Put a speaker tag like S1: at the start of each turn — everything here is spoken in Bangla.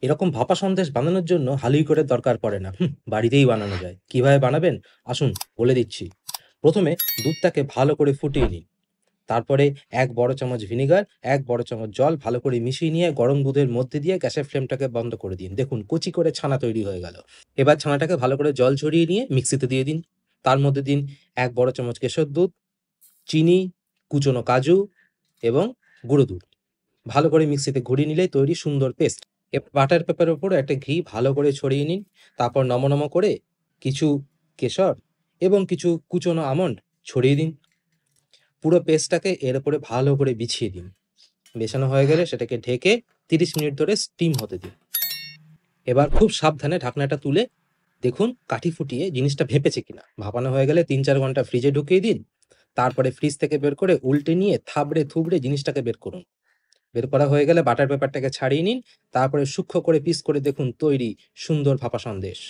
S1: এরকম ভাপা সন্দেশ বানানোর জন্য হালুই করে দরকার পড়ে না। বাড়িতেই বানানো যায়। কিভাবে বানাবেন? আসুন বলে দিচ্ছি। প্রথমে দুধটাকে ভালো করে ফুটিয়ে নিন। তারপরে ১ বড় চামচ ভিনেগার, ১ বড় চামচ জল ভালো করে মিশিয়ে নিয়ে গরম দুধের মধ্যে দিয়ে গ্যাসের ফ্লেমটাকে বন্ধ করে দিন। দেখুন কুচি করে ছানা তৈরি হয়ে গেল। এবার ছানাটাকে ভালো করে জল ঝরিয়ে নিয়ে মিক্সিতে দিয়ে দিন। তার মধ্যে দিন ১ বড় চামচ কেশর দুধ, চিনি, কুচনো কাজু এবং গুঁড়ো দুধ। ভালো করে মিক্সিতে ঘুরিয়ে নিলেই তৈরি সুন্দর পেস্ট। বাটার পেপারের উপরে একটা ঘি ভালো করে ছড়িয়ে নিন। তারপর নম করে কিছু কেশর এবং কিছু কুচনো আমন্ড ছড়িয়ে দিন। পুরো পেস্টটাকে এর উপরে ভালো করে বিছিয়ে দিন। বেছানো হয়ে গেলে সেটাকে ঢেকে ৩০ মিনিট ধরে স্টিম হতে দিন। এবার খুব সাবধানে ঢাকনাটা তুলে দেখুন কাঠি ফুটিয়ে জিনিসটা ভেপেছে কিনা। ভাপানো হয়ে গেলে ৩-৪ ঘন্টা ফ্রিজে ঢুকিয়ে দিন। তারপরে ফ্রিজ থেকে বের করে উল্টে নিয়ে থাবড়ে থুবড়ে জিনিসটাকে বের করুন। বের করা হয়ে গেলে বাটার পেপারটাকে ছাড়িয়ে নিন। তারপরে সূক্ষ্ম করে পিস করে দেখুন তৈরি সুন্দর ভাপা সন্দেশ।